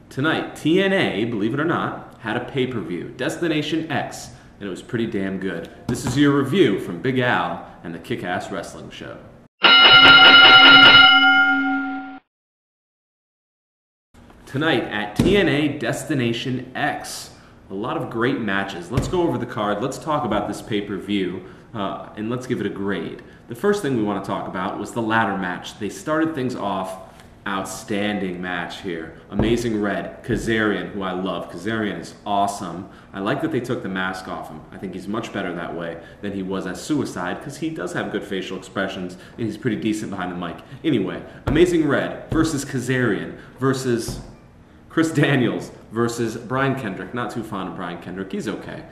Tonight, TNA, believe it or not, had a pay-per-view, Destination X, and it was pretty damn good. This is your review from Big Al and the Kick-Ass Wrestling Show. Tonight at TNA Destination X, a lot of great matches. Let's go over the card, let's talk about this pay-per-view, and let's give it a grade. The first thing we want to talk about was the ladder match. They started things off. Outstanding match here. Amazing Red, Kazarian, who I love. Kazarian is awesome. I like that they took the mask off him. I think he's much better that way than he was as Suicide, because he does have good facial expressions, and he's pretty decent behind the mic. Anyway, Amazing Red versus Kazarian versus Chris Daniels versus Brian Kendrick. Not too fond of Brian Kendrick. He's okay.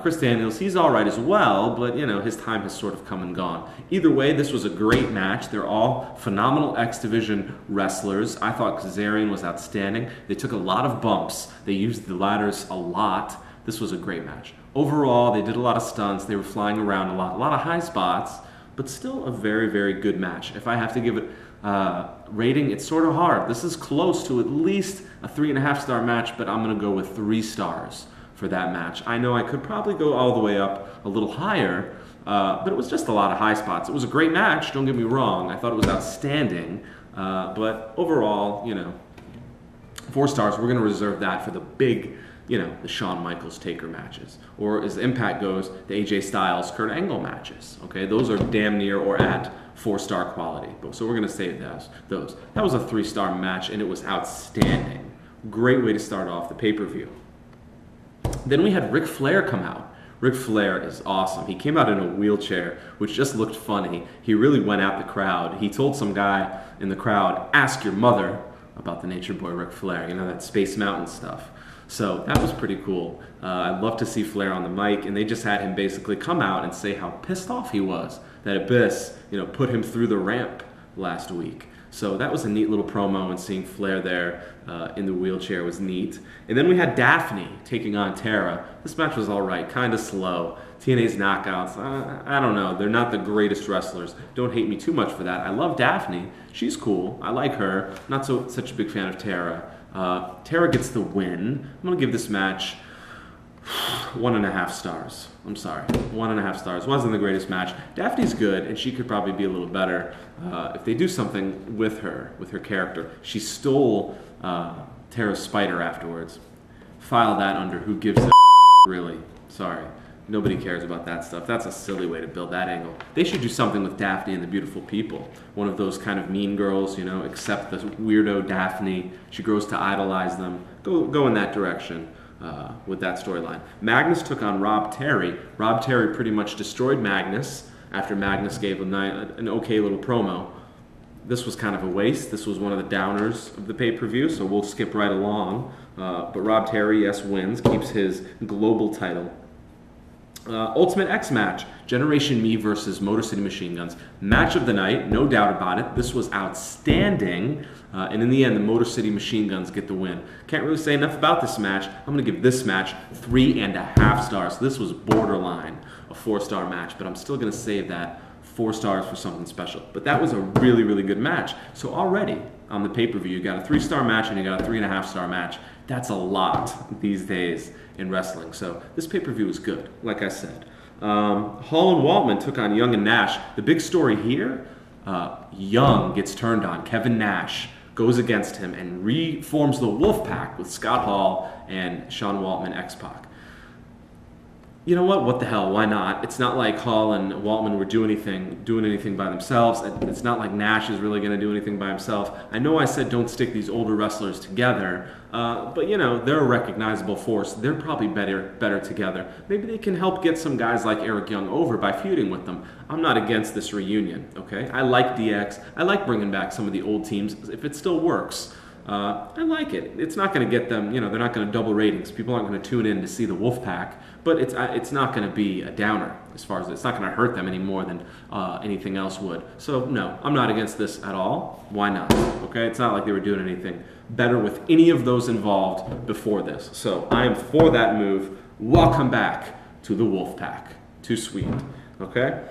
Chris Daniels, he's all right as well, but, you know, his time has sort of come and gone. Either way, this was a great match. They're all phenomenal X Division wrestlers. I thought Kazarian was outstanding. They took a lot of bumps. They used the ladders a lot. This was a great match. Overall, they did a lot of stunts. They were flying around a lot of high spots, but still a very, very good match. If I have to give it rating, it's sort of hard. This is close to at least a 3.5-star match, but I'm going to go with 3 stars for that match. I know I could probably go all the way up a little higher, but it was just a lot of high spots. It was a great match, don't get me wrong. I thought it was outstanding, but overall, you know, 4 stars. We're going to reserve that for the big, you know, the Shawn Michaels Taker matches, or as Impact goes, the AJ Styles Kurt Angle matches. Okay, those are damn near or at 4-star quality. So we're going to save those. That was a 3-star match, and it was outstanding. Great way to start off the pay-per-view. Then we had Ric Flair come out. Ric Flair is awesome. He came out in a wheelchair, which just looked funny. He really went at the crowd. He told some guy in the crowd, "Ask your mother about the Nature Boy Ric Flair." You know, that Space Mountain stuff. So that was pretty cool. I'd love to see Flair on the mic, and they just had him basically come out and say how pissed off he was that Abyss, you know, put him through the ramp last week. So that was a neat little promo, and seeing Flair there in the wheelchair was neat. And then we had Daphne taking on Tara. This match was all right, kind of slow. TNA's knockouts, I don't know. They're not the greatest wrestlers. Don't hate me too much for that. I love Daphne. She's cool. I like her. Not such a big fan of Tara. Tara gets the win. I'm going to give this match 1.5 stars. I'm sorry, 1.5 stars. Wasn't the greatest match. Daphne's good, and she could probably be a little better if they do something with her character. She stole Tara's spider afterwards. File that under who gives a really. Sorry. Nobody cares about that stuff. That's a silly way to build that angle. They should do something with Daphne and the Beautiful People. One of those kind of mean girls, you know, except the weirdo Daphne. She grows to idolize them. Go in that direction with that storyline. Magnus took on Rob Terry. Rob Terry pretty much destroyed Magnus after Magnus gave an okay little promo. This was kind of a waste. This was one of the downers of the pay-per-view, so we'll skip right along. But Rob Terry, yes, wins, keeps his global title. Ultimate X match, Generation Me versus Motor City Machine Guns. Match of the night, no doubt about it. This was outstanding. And in the end, the Motor City Machine Guns get the win. Can't really say enough about this match. I'm going to give this match 3.5 stars. This was borderline a 4-star match, but I'm still going to save that 4 stars for something special. But that was a really, really good match. So already on the pay-per-view, you got a 3-star match and you got a 3.5-star match. That's a lot these days in wrestling. So this pay-per-view was good, like I said. Hall and Waltman took on Young and Nash. The big story here, Young gets turned on. Kevin Nash goes against him and reforms the Wolfpack with Scott Hall and Sean Waltman, X-Pac. You know what? What the hell? Why not? It's not like Hall and Waltman were doing anything by themselves. It's not like Nash is really going to do anything by himself. I know I said don't stick these older wrestlers together, but you know, they're a recognizable force. They're probably better together. Maybe they can help get some guys like Eric Young over by feuding with them. I'm not against this reunion, okay? I like DX. I like bringing back some of the old teams if it still works. I like it. It's not going to get them, you know, they're not going to double ratings. People aren't going to tune in to see the Wolfpack, but it's not going to be a downer as far as it's not going to hurt them any more than anything else would. So no, I'm not against this at all. Why not? Okay, it's not like they were doing anything better with any of those involved before this. So I am for that move. Welcome back to the Wolfpack. Too sweet. Okay.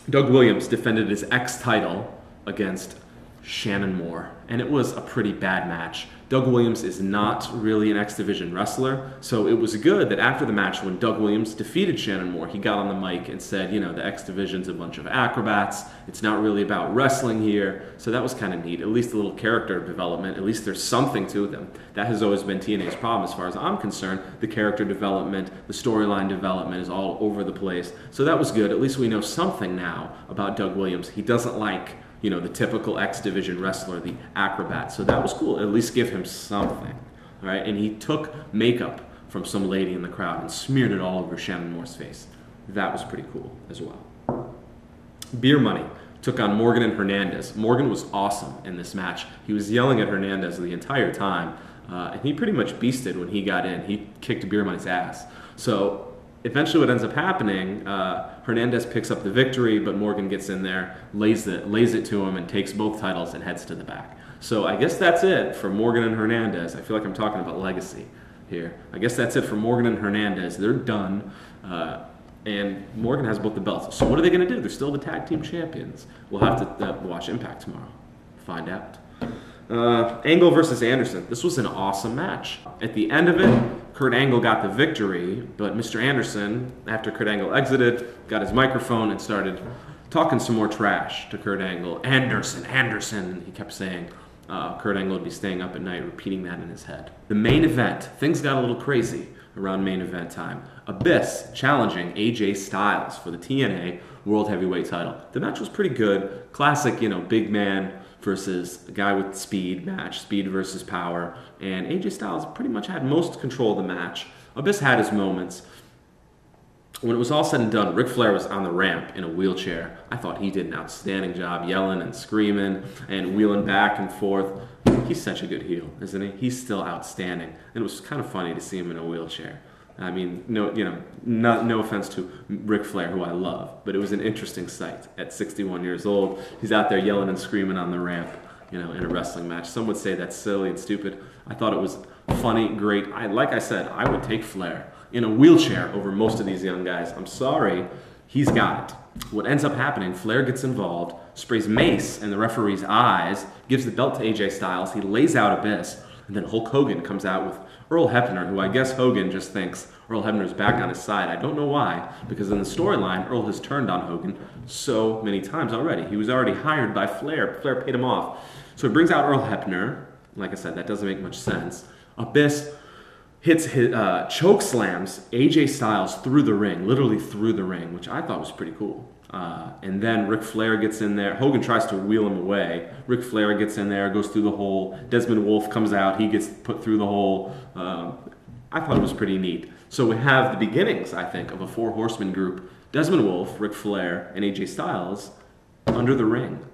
Doug Williams defended his X title against Shannon Moore, and it was a pretty bad match. Doug Williams is not really an X Division wrestler, so it was good that after the match when Doug Williams defeated Shannon Moore, he got on the mic and said, you know, the X Division's a bunch of acrobats, it's not really about wrestling here, so that was kind of neat. At least a little character development, at least there's something to them. That has always been TNA's problem as far as I'm concerned. The character development, the storyline development is all over the place, so that was good. At least we know something now about Doug Williams. He doesn't like, you know, the typical X Division wrestler, the acrobat. So that was cool. At least give him something, all right? And he took makeup from some lady in the crowd and smeared it all over Shannon Moore's face. That was pretty cool as well. Beer Money took on Morgan and Hernandez. Morgan was awesome in this match. He was yelling at Hernandez the entire time, and he pretty much beasted when he got in. He kicked Beer Money's ass. So eventually what ends up happening, Hernandez picks up the victory, but Morgan gets in there, lays it to him, and takes both titles and heads to the back. So I guess that's it for Morgan and Hernandez. I feel like I'm talking about legacy here. I guess that's it for Morgan and Hernandez. They're done, and Morgan has both the belts. So what are they going to do? They're still the tag team champions. We'll have to watch Impact tomorrow. Find out. Angle versus Anderson. This was an awesome match. At the end of it, Kurt Angle got the victory, but Mr. Anderson, after Kurt Angle exited, got his microphone and started talking some more trash to Kurt Angle. Anderson, he kept saying. Kurt Angle would be staying up at night repeating that in his head. The main event, things got a little crazy around main event time. Abyss challenging AJ Styles for the TNA World Heavyweight title. The match was pretty good. Classic, you know, big man versus a guy with speed match, speed versus power, and AJ Styles pretty much had most control of the match. Abyss had his moments. When it was all said and done, Ric Flair was on the ramp in a wheelchair. I thought he did an outstanding job yelling and screaming and wheeling back and forth. He's such a good heel, isn't he? He's still outstanding. And it was kind of funny to see him in a wheelchair. I mean, no offense to Ric Flair, who I love, but it was an interesting sight. At 61 years old, he's out there yelling and screaming on the ramp, you know, in a wrestling match. Some would say that's silly and stupid. I thought it was funny, great. Like I said, I would take Flair in a wheelchair over most of these young guys. I'm sorry, he's got it. What ends up happening, Flair gets involved, sprays mace in the referee's eyes, gives the belt to AJ Styles, he lays out Abyss, and then Hulk Hogan comes out with Earl Hebner, who I guess Hogan just thinks Earl Hebner's back on his side. I don't know why, because in the storyline, Earl has turned on Hogan so many times already. He was already hired by Flair. Flair paid him off. So he brings out Earl Hebner. Like I said, that doesn't make much sense. Abyss hits his choke slams AJ Styles through the ring, literally through the ring, which I thought was pretty cool. And then Ric Flair gets in there. Hogan tries to wheel him away. Ric Flair gets in there, goes through the hole. Desmond Wolfe comes out. He gets put through the hole. I thought it was pretty neat. So we have the beginnings, I think, of a four horseman group. Desmond Wolfe, Ric Flair, and AJ Styles under the ring,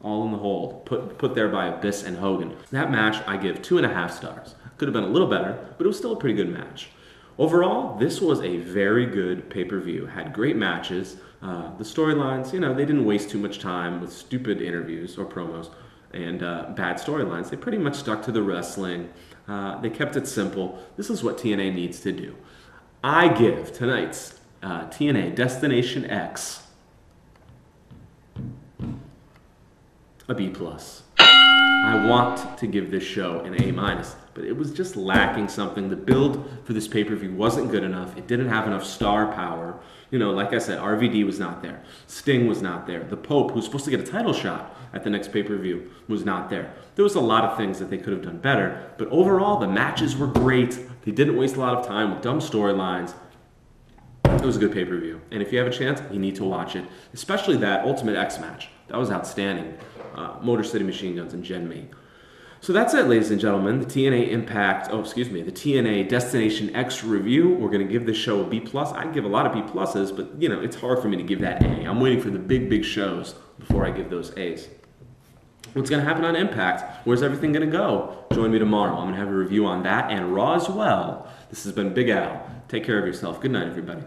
all in the hole, put there by Abyss and Hogan. That match I give 2.5 stars. Could have been a little better, but it was still a pretty good match. Overall, this was a very good pay-per-view. Had great matches. The storylines, you know, they didn't waste too much time with stupid interviews or promos and bad storylines. They pretty much stuck to the wrestling. They kept it simple. This is what TNA needs to do. I give tonight's TNA Destination X a B+. I want to give this show an A-, but it was just lacking something. The build for this pay-per-view wasn't good enough. It didn't have enough star power. You know, like I said, RVD was not there. Sting was not there. The Pope, who's supposed to get a title shot at the next pay-per-view, was not there. There was a lot of things that they could have done better, but overall, the matches were great. They didn't waste a lot of time with dumb storylines. It was a good pay-per-view, and if you have a chance, you need to watch it, especially that Ultimate X match. That was outstanding. Motor City Machine Guns and Gen Me. So that's it, ladies and gentlemen. The the TNA Destination X review. We're going to give this show a B+. I'd give a lot of B+, but, you know, it's hard for me to give that A. I'm waiting for the big shows before I give those A's. What's going to happen on Impact? Where's everything going to go? Join me tomorrow. I'm going to have a review on that and Raw as well. This has been Big Al. Take care of yourself. Good night, everybody.